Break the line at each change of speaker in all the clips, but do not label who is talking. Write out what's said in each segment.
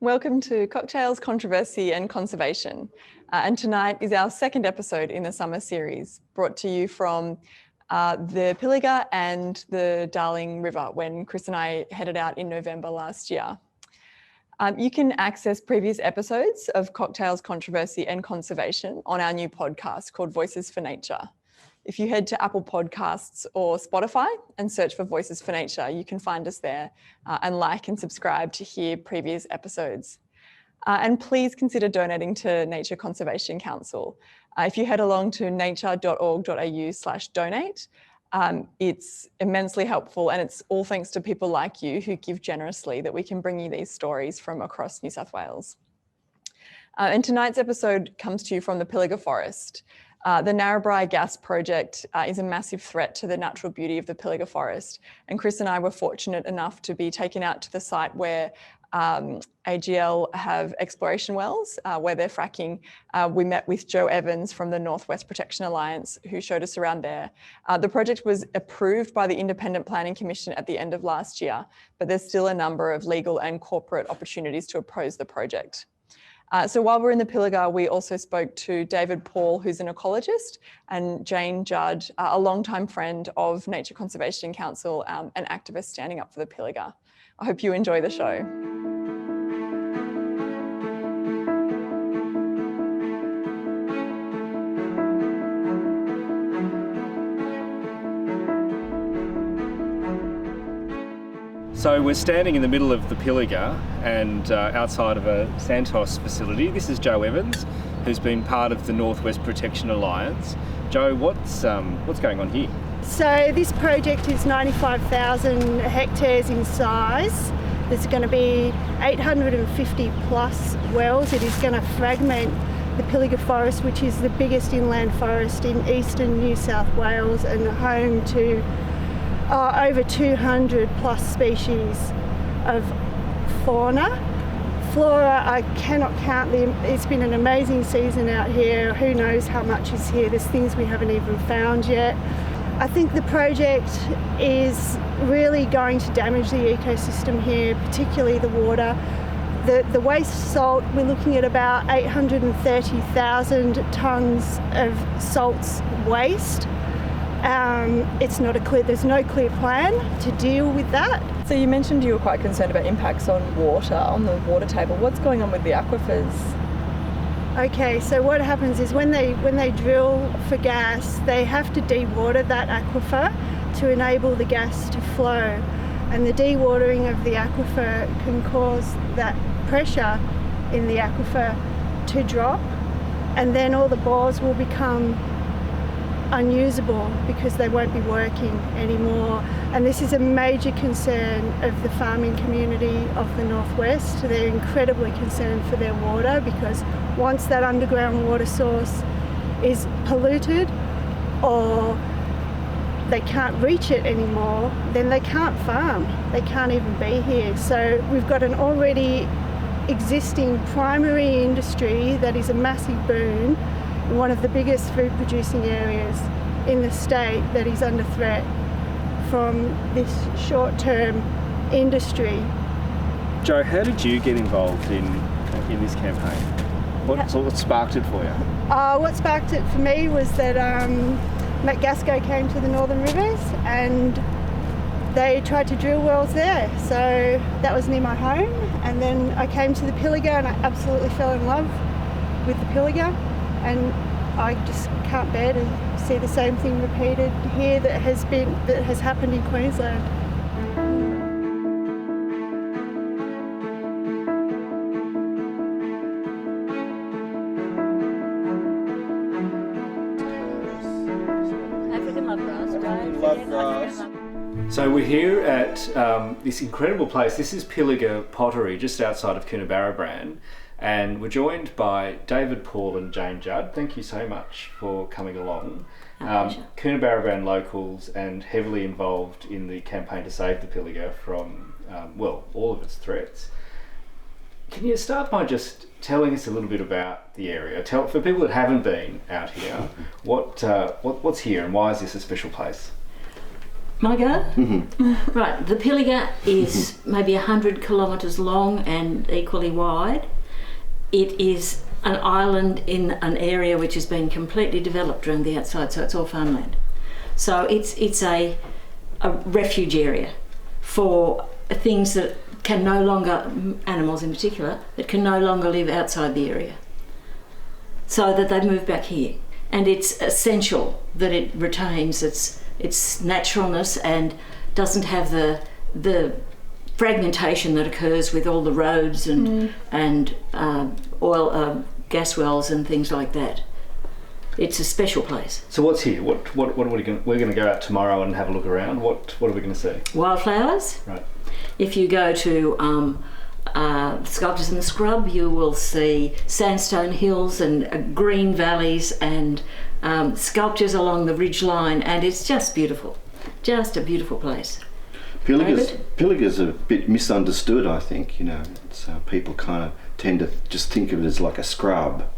Welcome to Cocktails, Controversy and Conservation. And tonight is our second episode in the summer series, brought to you from the Pilliga and the Darling River when Chris and I headed out in November last year. You can access previous episodes of Cocktails, Controversy and Conservation on our new podcast called Voices for Nature. If you head to Apple Podcasts or Spotify and search for Voices for Nature, you can find us there and like and subscribe to hear previous episodes. And please consider donating to Nature Conservation Council. If you head along to nature.org.au/donate, it's immensely helpful, and it's all thanks to people like you who give generously that we can bring you these stories from across New South Wales. And tonight's episode comes to you from the Pilliga Forest. The Narrabri gas project is a massive threat to the natural beauty of the Pilliga Forest. And Chris and I were fortunate enough to be taken out to the site where AGL have exploration wells, where they're fracking. We met with Joe Evans from the Northwest Protection Alliance, who showed us around there. The project was approved by the Independent Planning Commission at the end of last year, but there's still a number of legal and corporate opportunities to oppose the project. So while we're in the Pilliga, we also spoke to David Paull, who's an ecologist, and Judd, a longtime friend of Nature Conservation Council, an activist standing up for the Pilliga. I hope you enjoy the show.
So we're standing in the middle of the Pilliga and outside of a Santos facility. This is Joe Evans, who's been part of the Northwest Protection Alliance. Joe, what's going on here?
So this project is 95,000 hectares in size. There's going to be 850 plus wells. It is going to fragment the Pilliga Forest, which is the biggest inland forest in eastern New South Wales and home to over 200 plus species of fauna. Flora, I cannot count them. It's been an amazing season out here. Who knows how much is here? There's things we haven't even found yet. I think the project is really going to damage the ecosystem here, particularly the water. The waste salt, we're looking at about 830,000 tonnes of salts waste. There's no clear plan to deal with that.
So you mentioned you were quite concerned about impacts on water, on the water table. What's going on with the aquifers?
Okay, so what happens is when they drill for gas, they have to dewater that aquifer to enable the gas to flow. And the dewatering of the aquifer can cause that pressure in the aquifer to drop, and then all the bores will become unusable because they won't be working anymore. And this is a major concern of the farming community of the Northwest. They're incredibly concerned for their water because once that underground water source is polluted or they can't reach it anymore, then they can't farm. They can't even be here. So we've got an already existing primary industry that is a massive boon, one of the biggest food producing areas in the state that is under threat from this short-term industry.
Joe, how did you get involved in this campaign? What sparked it for you?
What sparked it for me was that Matt Gasco came to the Northern Rivers and they tried to drill wells there. So that was near my home, and then I came to the Pilliga and I absolutely fell in love with the Pilliga. And I just can't bear to see the same thing repeated here that has happened in Queensland.
So we're here at this incredible place. This is Pilliga Pottery, just outside of Coonabarabran. And we're joined by David Paull and Judd. Thank you so much for coming along. Coonabarabran locals and heavily involved in the campaign to save the Pilliga from, all of its threats. Can you start by just telling us a little bit about the area? For people that haven't been out here, what's here and why is this a special place?
My go? Mm-hmm. Right, the Pilliga is maybe 100 kilometres long and equally wide. It is an island in an area which has been completely developed around the outside, so it's all farmland. So it's a refuge area for things that can no longer, animals in particular, that can no longer live outside the area. So that they move back here. And it's essential that it retains its naturalness and doesn't have the fragmentation that occurs with all the roads and oil, gas wells and things like that. It's a special place.
So what's here? What are we going? We're going to go out tomorrow and have a look around. What are we going to see?
Wildflowers.
Right.
If you go to Sculptures in the Scrub, you will see sandstone hills and green valleys and sculptures along the ridge line, and it's just beautiful. Just a beautiful place.
Pilliga's a bit misunderstood, I think. It's, people kind of tend to just think of it as like a scrub,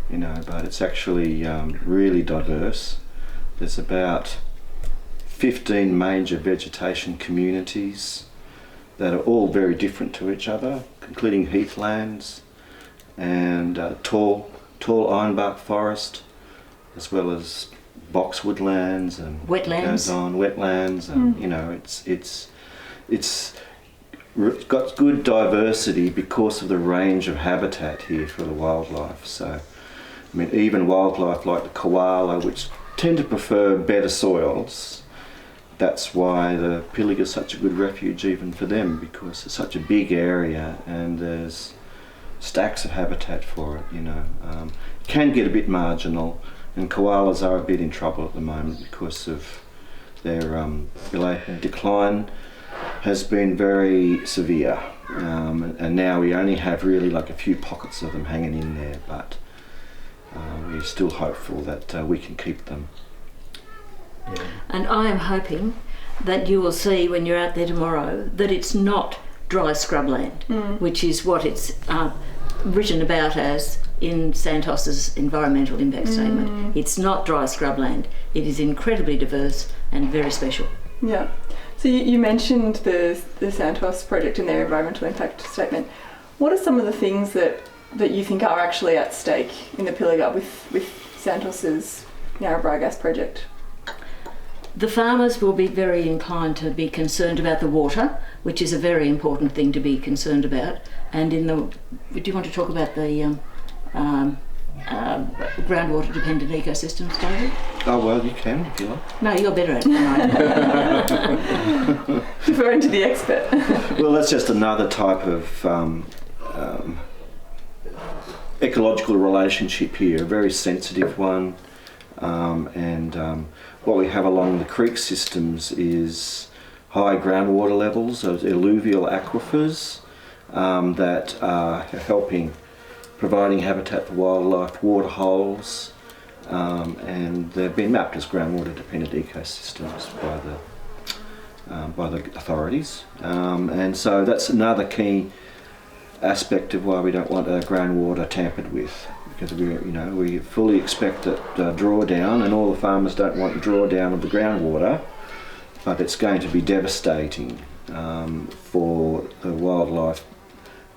but it's actually really diverse. There's about 15 major vegetation communities that are all very different to each other, including heathlands and tall ironbark forest, as well as boxwood lands and
wetlands.
Wetlands, and it's got good diversity because of the range of habitat here for the wildlife. So, even wildlife like the koala, which tend to prefer better soils. That's why the Pilliga is such a good refuge even for them, because it's such a big area and there's stacks of habitat for it. It can get a bit marginal, and koalas are a bit in trouble at the moment because of their related decline has been very severe, and now we only have really like a few pockets of them hanging in there, but we're still hopeful that we can keep them.
Yeah. And I am hoping that you will see when you're out there tomorrow that it's not dry scrubland, which is what it's written about as in Santos's environmental impact statement. It's not dry scrubland. It is incredibly diverse and very special.
Yeah. So you mentioned the Santos project in their environmental impact statement. What are some of the things that you think are actually at stake in the Pilliga with Santos's Narrabri gas project?
The farmers will be very inclined to be concerned about the water, which is a very important thing to be concerned about. And do you want to talk about the groundwater dependent ecosystems, David?
Oh, well, you can if you like.
No, you're better at it than I am.
Referring to the expert.
Well, that's just another type of ecological relationship here, a very sensitive one. What we have along the creek systems is high groundwater levels, those alluvial aquifers that are providing habitat for wildlife, water holes, and they've been mapped as groundwater dependent ecosystems by the authorities. And so that's another key aspect of why we don't want our groundwater tampered with, because we fully expect that drawdown, and all the farmers don't want drawdown of the groundwater, but it's going to be devastating for the wildlife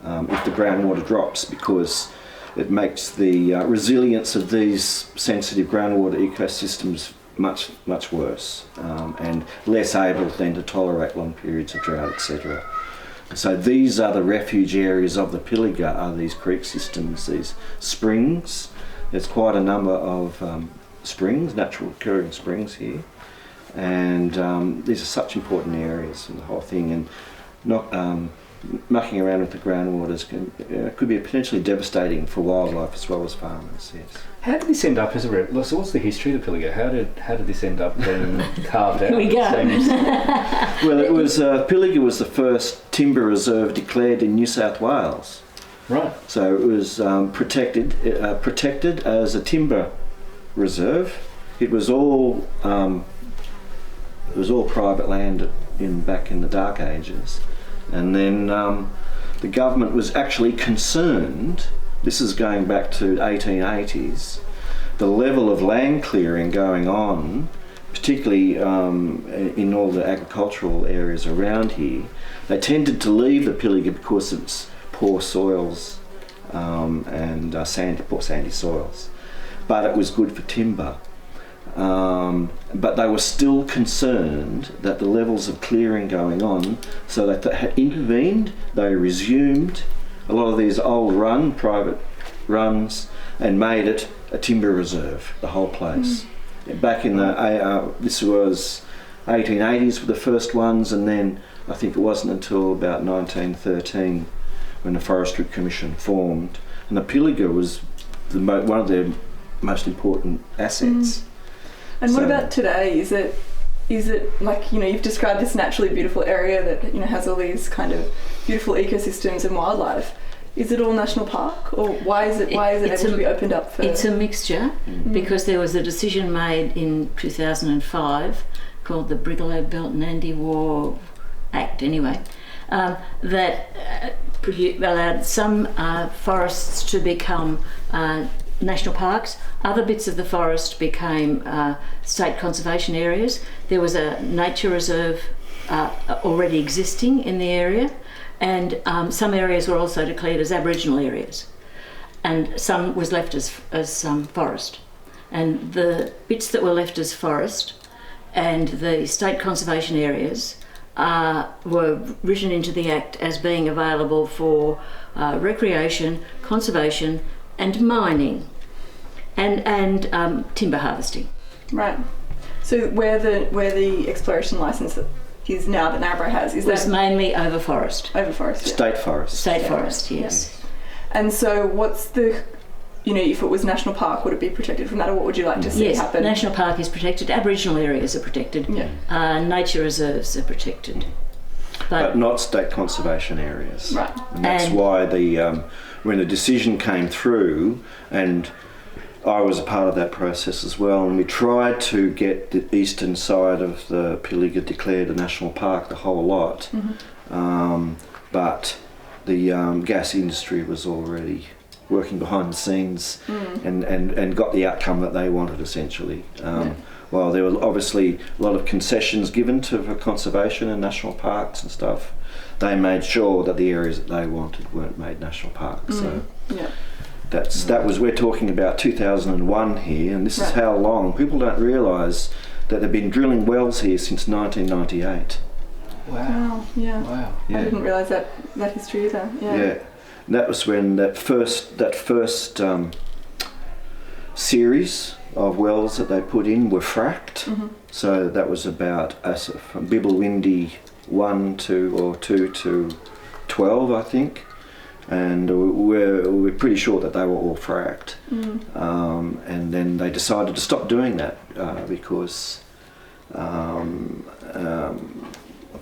if the groundwater drops, because it makes the resilience of these sensitive groundwater ecosystems much worse, and less able then to tolerate long periods of drought, etc. So these are the refuge areas of the Pilliga, are these creek systems, these springs. There's quite a number of springs, natural occurring springs here, and these are such important areas in the whole thing, and not mucking around with the groundwaters could be potentially devastating for wildlife as well as farmers. Yes.
How did this end up as a so what's the history of the Pilliga? How did this end up being carved out?
Here we go.
Well, it was Pilliga was the first timber reserve declared in New South Wales.
Right.
So it was protected as a timber reserve. It was all private land back in the Dark Ages. And then the government was actually concerned, this is going back to 1880s, the level of land clearing going on particularly in all the agricultural areas around here, they tended to leave the Pilliga because of its poor soils and poor sandy soils. But it was good for timber. But they were still concerned that the levels of clearing going on, so that they had intervened, they resumed a lot of these old private runs, and made it a timber reserve, the whole place. Back in the, this was 1880s were the first ones, and then I think it wasn't until about 1913 when the Forestry Commission formed, and the Pilliga was one of their most important assets.
And what about today? Is it like, you've described this naturally beautiful area that, has all these kind of beautiful ecosystems and wildlife. Is it all national park, or why is it able to be opened up for?
It's a mixture, because there was a decision made in 2005 called the Brigalow Belt and Anti-War Act, anyway, that allowed some forests to become national parks. Other bits of the forest became state conservation areas. There was a nature reserve already existing in the area, and some areas were also declared as Aboriginal areas, and some was left as forest. And the bits that were left as forest and the state conservation areas were written into the Act as being available for recreation, conservation and mining and timber harvesting.
Right. So where the exploration licence is now that Narrabri has, was
mainly over forest.
Over forest, yeah.
State forest.
State forest, yes.
And so what's the, if it was national park, would it be protected from that, or what would you like to see happen?
Yes, national park is protected, Aboriginal areas are protected, nature reserves are protected.
But not state conservation areas.
Right.
And that's why when the decision came through, and I was a part of that process as well, and we tried to get the eastern side of the Pilliga declared a national park, the whole lot, but the gas industry was already working behind the scenes and got the outcome that they wanted, essentially. While there were obviously a lot of concessions given for conservation and national parks and stuff, they made sure that the areas that they wanted weren't made national parks. So we're talking about 2001 here, and this is how long. People don't realise that they've been drilling wells here since 1998.
Wow. Yeah.
Wow.
I didn't realise that history either. Yeah.
Yeah. And that was when that first series of wells that they put in were fracked. So that was about from Bibblewindi 1 to 2 to 12, I think. And we're pretty sure that they were all fracked. And then they decided to stop doing that because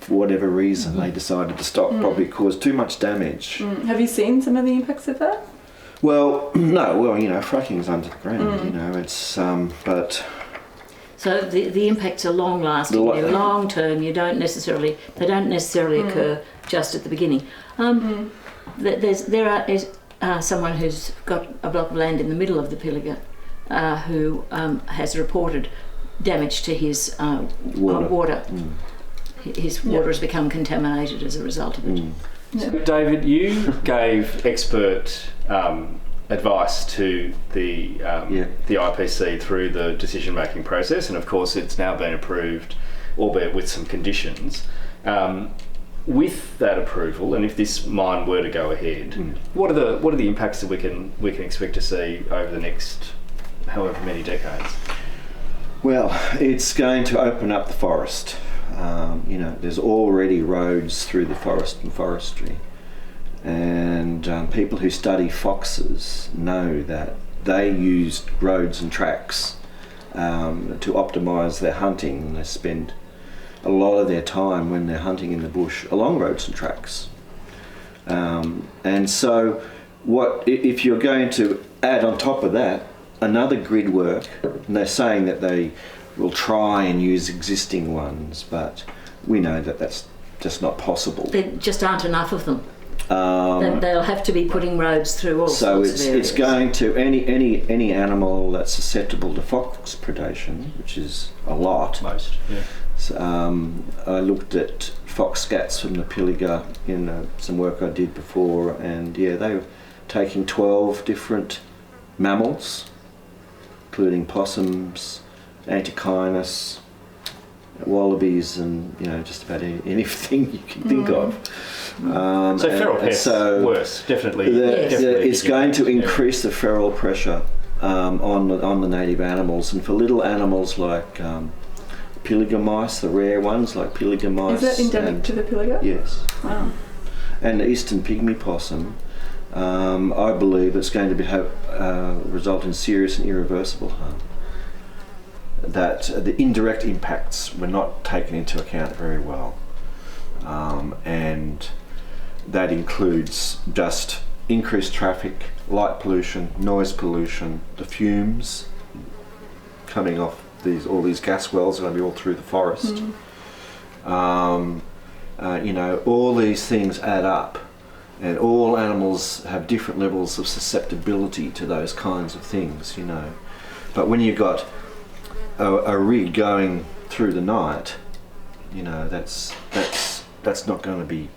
for whatever reason they decided to stop. Probably caused too much damage.
Have you seen some of the impacts of that?
Well, no. Well, fracking's under the ground. It's but.
So the impacts are long lasting. They're long term. They don't necessarily occur just at the beginning. There is someone who's got a block of land in the middle of the Pilliga who has reported damage to his water. His water has become contaminated as a result of it.
So, David, you gave expert advice to the IPC through the decision-making process, and of course it's now been approved, albeit with some conditions. With that approval, and if this mine were to go ahead, what are the impacts that we can expect to see over the next however many decades?
Well, it's going to open up the forest. There's already roads through the forest and forestry, and people who study foxes know that they used roads and tracks to optimise their hunting. They spend a lot of their time when they're hunting in the bush along roads and tracks. And so if you're going to add on top of that another grid work, and they're saying that they will try and use existing ones, but we know that that's just not possible.
There just aren't enough of them. They'll have to be putting roads through all
So
sorts of areas.
it's going to any animal that's susceptible to fox predation, which is a lot.
Most, yeah.
So, I looked at fox scats from the Pilliga in some work I did before, and yeah, they were taking 12 different mammals, including possums, antechinus, wallabies, and just about anything you can think of.
So feral pests worse, definitely.
It's going to increase the feral pressure on the native animals, and for little animals like Pilliga mice, the rare ones like Pilliga mice.
Is that endemic to the Pilliga?
Yes.
Wow.
And the eastern pygmy possum, I believe it's going to result in serious and irreversible harm. That the indirect impacts were not taken into account very well, and that includes just increased traffic, light pollution, noise pollution, the fumes coming off all these gas wells are going to be all through the forest. All these things add up, and all animals have different levels of susceptibility to those kinds of things. But when you've got a rig going through the night, that's not going to be,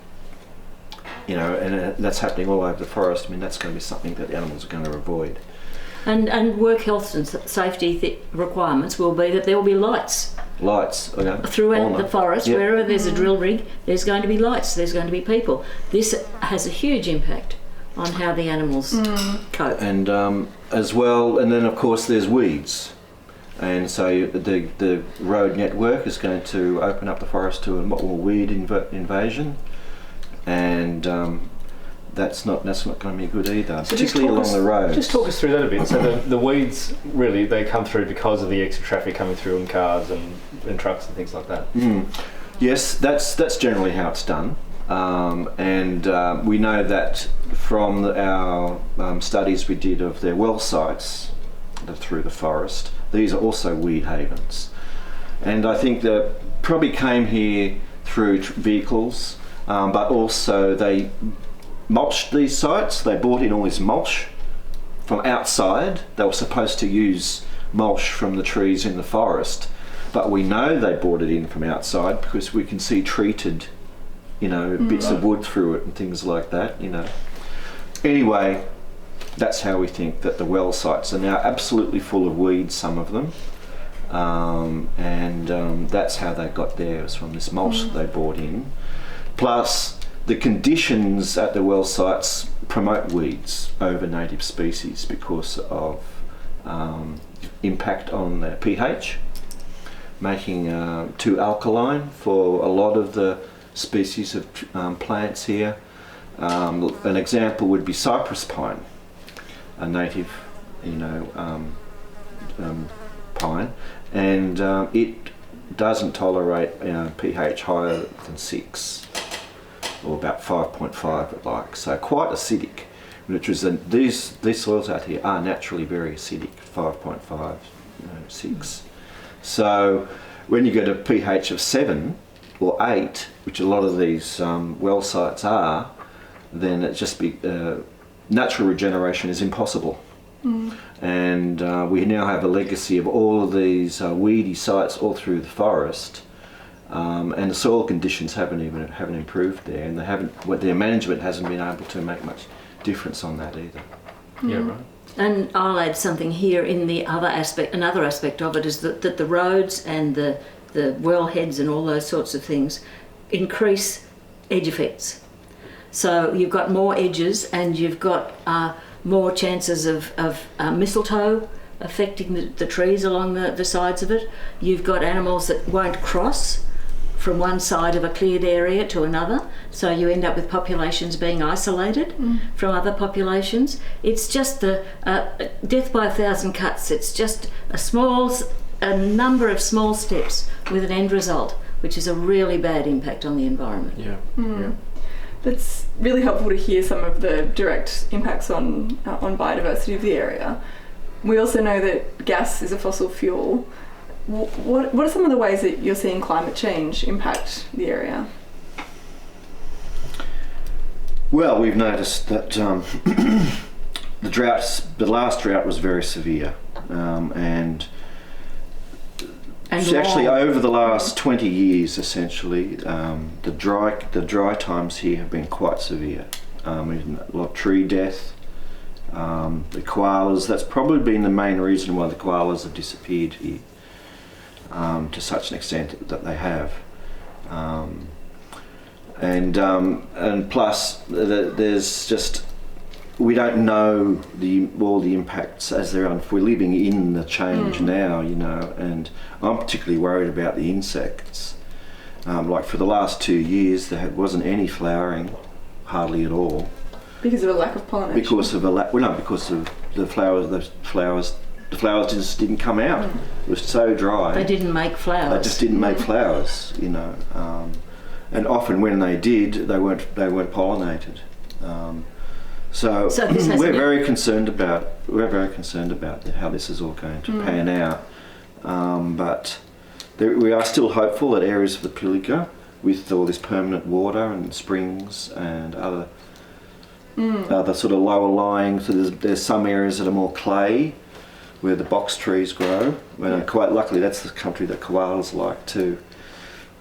and that's happening all over the forest. I mean, that's going to be something that the animals are going to avoid.
And work health and safety requirements will be that there will be lights throughout the forest. Yep. Wherever there's a drill rig, there's going to be lights, there's going to be people. This has a huge impact on how the animals cope. And
as well, and then of course there's weeds. And so the road network is going to open up the forest to a more weed invasion, and that's not going to be good either, so particularly along the roads.
Just talk us through that a bit. So the weeds, really, they come through because of the extra traffic coming through in cars and trucks and things like that.
Yes, that's generally how it's done, and we know that from our studies we did of their well sites through the forest. These are also weed havens, and I think that probably came here through vehicles, but also they mulched these sites. They brought in all this mulch from outside. They were supposed to use mulch from the trees in the forest, but we know they brought it in from outside because we can see treated, bits of wood through it and things like that. Anyway, that's how we think that the well sites are now absolutely full of weeds, some of them, and that's how they got there, was from this mulch that they brought in. Plus, the conditions at the well sites promote weeds over native species because of impact on the pH, making too alkaline for a lot of the species of plants here. An example would be cypress pine, a native, pine, and it doesn't tolerate pH higher than 6. Or about 5.5 it likes, so quite acidic. Which is these soils out here are naturally very acidic, 5.5, 6. So when you get a pH of 7 or 8, which a lot of these well sites are, then it just be natural regeneration is impossible. And we now have a legacy of all of these weedy sites all through the forest. And the soil conditions haven't improved there, and their management hasn't been able to make much difference on that either.
Yeah, right.
And I'll add something here in the other aspect. Another aspect of it is that the roads and the wellheads and all those sorts of things increase edge effects. So you've got more edges, and you've got more chances of mistletoe affecting the trees along the sides of it. You've got animals that won't cross from one side of a cleared area to another, so you end up with populations being isolated from other populations. It's just the death by 1,000 cuts. It's just a number of small steps with an end result, which is a really bad impact on the environment.
Yeah.
That's really helpful to hear some of the direct impacts on biodiversity of the area. We also know that gas is a fossil fuel. What are some of the ways that you're seeing climate change impact the area?
Well, we've noticed that the last drought was very severe, and actually over the last 20 years, essentially, the dry times here have been quite severe. A lot of tree death. The koalas, that's probably been the main reason why the koalas have disappeared here, to such an extent that they have. And plus, there's just, we don't know all the impacts as they're on. We're living in the change now, you know, and I'm particularly worried about the insects. Like for the last 2 years, there wasn't any flowering, hardly at all.
Because of a lack of pollination?
Because of the flowers. The flowers just didn't come out. It was so dry.
They didn't make flowers.
They just didn't make flowers, you know. And often when they did, they weren't pollinated. So we're very concerned about how this is all going to pan out. But we are still hopeful that areas of the Pilliga, with all this permanent water and springs and other sort of lower lying, so there's some areas that are more clay, where the box trees grow. And quite luckily, that's the country that koalas like too.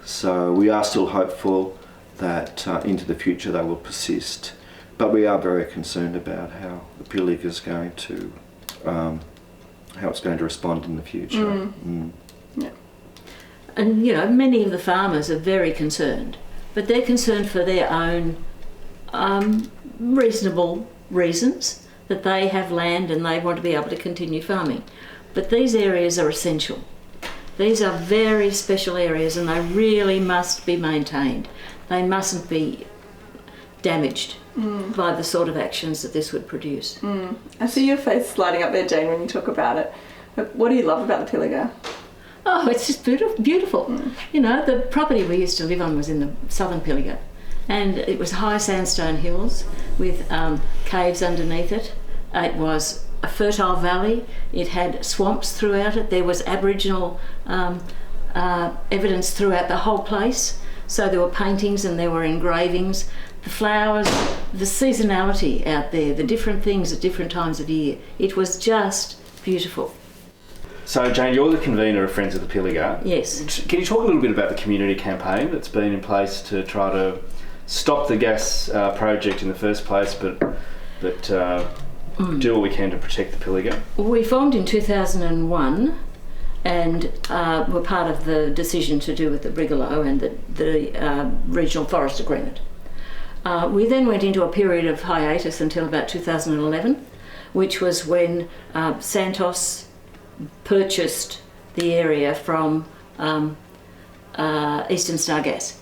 So we are still hopeful that into the future they will persist. But we are very concerned about how the Pilliga is going to, how it's going to respond in the future.
Yeah.
And you know, many of the farmers are very concerned, but they're concerned for their own reasonable reasons, that they have land and they want to be able to continue farming. But these areas are essential. These are very special areas and they really must be maintained. They mustn't be damaged by the sort of actions that this would produce.
I see your face lighting up there, Jane, when you talk about it. But what do you love about the Pilliga?
Oh, it's just beautiful. You know, the property we used to live on was in the southern Pilliga, and it was high sandstone hills with caves underneath it. It was a fertile valley. It had swamps throughout it. There was Aboriginal evidence throughout the whole place. So there were paintings and there were engravings. The flowers, the seasonality out there, the different things at different times of year. It was just beautiful.
So Jane, you're the convener of Friends of the Pilliga.
Yes.
Can you talk a little bit about the community campaign that's been in place to try to stop the gas project in the first place, but do what we can to protect the Pilliga?
We formed in 2001 and were part of the decision to do with the Brigalow and the Regional Forest Agreement. We then went into a period of hiatus until about 2011, which was when Santos purchased the area from Eastern Star Gas.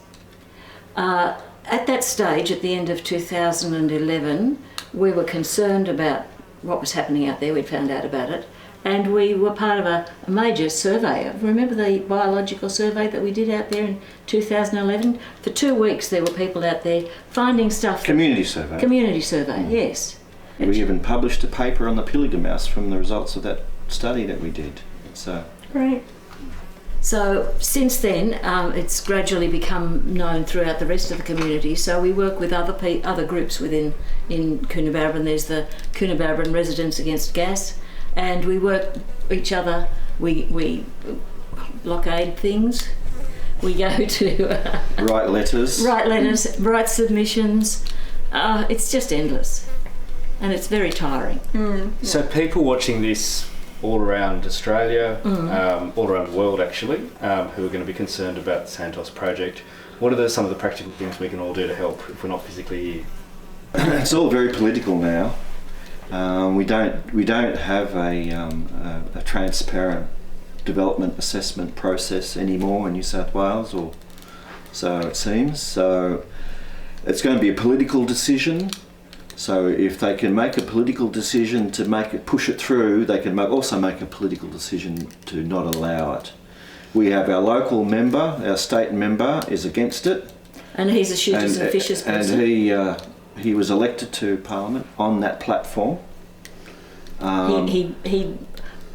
At that stage, at the end of 2011, we were concerned about what was happening out there. We'd found out about it, and we were part of a major survey. Remember the biological survey that we did out there in 2011? For 2 weeks there were people out there finding stuff.
Community survey.
Community survey, yes.
We even published a paper on the Pilliga mouse from the results of that study that we did. So
Great.
So since then, it's gradually become known throughout the rest of the community. So we work with other groups in Coonabarabran. There's the Coonabarabran Residents Against Gas, and we work each other. We blockade things. We go to
write letters,
write submissions. It's just endless, and it's very tiring.
So people watching this all around Australia, all around the world actually, who are going to be concerned about the Santos project, what are some of the practical things we can all do to help if we're not physically here?
It's all very political now. We don't have a transparent development assessment process anymore in New South Wales, or so it seems. So it's going to be a political decision. So if they can make a political decision to push it through, they can also make a political decision to not allow it. We have our local member, our state member is against it.
And he's a shooters and fishers person.
And he was elected to Parliament on that platform.
He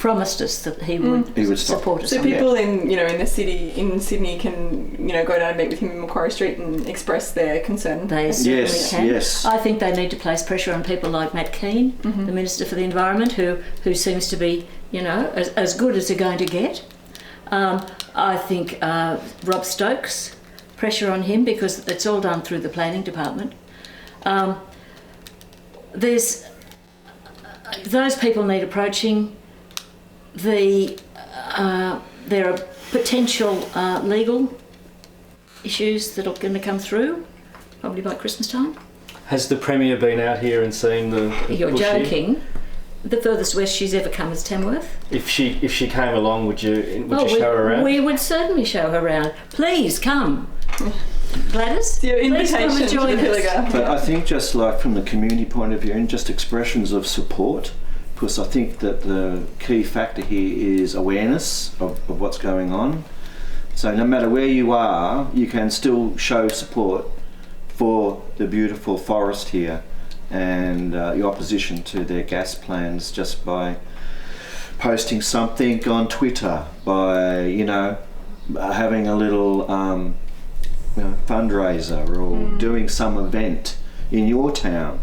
promised us that he would support us.
So
on
people in the city in Sydney can go down and meet with him in Macquarie Street and express their concern.
They certainly can.
Yes.
I think they need to place pressure on people like Matt Keane, the Minister for the Environment, who seems to be as good as they're going to get. I think Rob Stokes, pressure on him, because it's all done through the planning department. Those people need approaching. There are potential legal issues that are going to come through, probably by Christmas time.
Has the Premier been out here and seen the
You're
bush
joking.
here?
The furthest west she's ever come is Tamworth.
If she came along, would you show her around?
We would certainly show her around. Please come. Gladys,
Your
please come
invitation
and
to
join
the
us.
Pilliga.
But I think just like from the community point of view and just expressions of support, because I think that the key factor here is awareness of what's going on. So no matter where you are, you can still show support for the beautiful forest here and your opposition to their gas plans just by posting something on Twitter, by having a little fundraiser or doing some event in your town.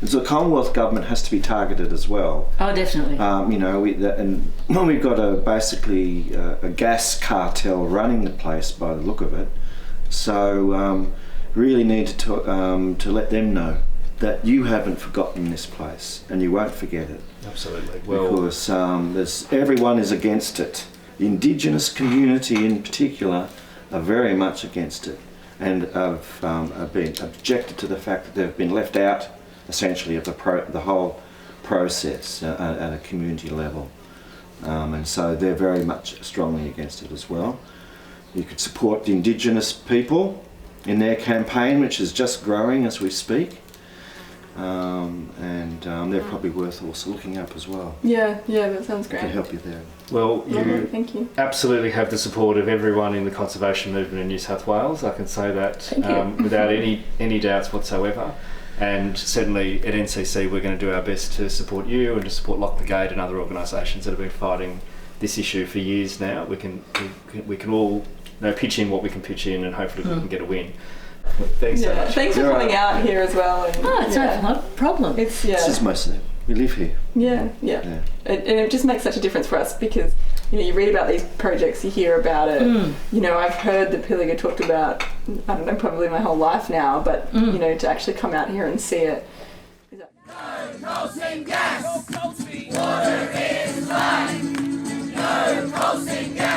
So the Commonwealth government has to be targeted as well.
Oh, definitely.
And we've got basically a gas cartel running the place by the look of it. So really need to let them know that you haven't forgotten this place and you won't forget it.
Absolutely.
Because everyone is against it. The Indigenous community in particular are very much against it and have been objected to the fact that they've been left out essentially of the whole process at a community level. And so they're very much strongly against it as well. You could support the Indigenous people in their campaign, which is just growing as we speak. They're probably worth also looking up as well.
Yeah, that sounds great.
Can help you there.
Well, you
thank you.
absolutely have the support of everyone in the conservation movement in New South Wales. I can say that without any doubts whatsoever. And certainly at NCC we're going to do our best to support you and to support Lock the Gate and other organisations that have been fighting this issue for years now. We can all pitch in what we can pitch in, and hopefully we can get a win. Thanks so much.
Thanks for coming out here as well. And,
It's not a problem.
It's
This is most of them. We live here.
Yeah. And it just makes such a difference for us because you read about these projects, you hear about it. I've heard the Pilliga talked about, I don't know, probably my whole life now, but to actually come out here and see it.
No coal seam gas. Water is life. No coal seam gas.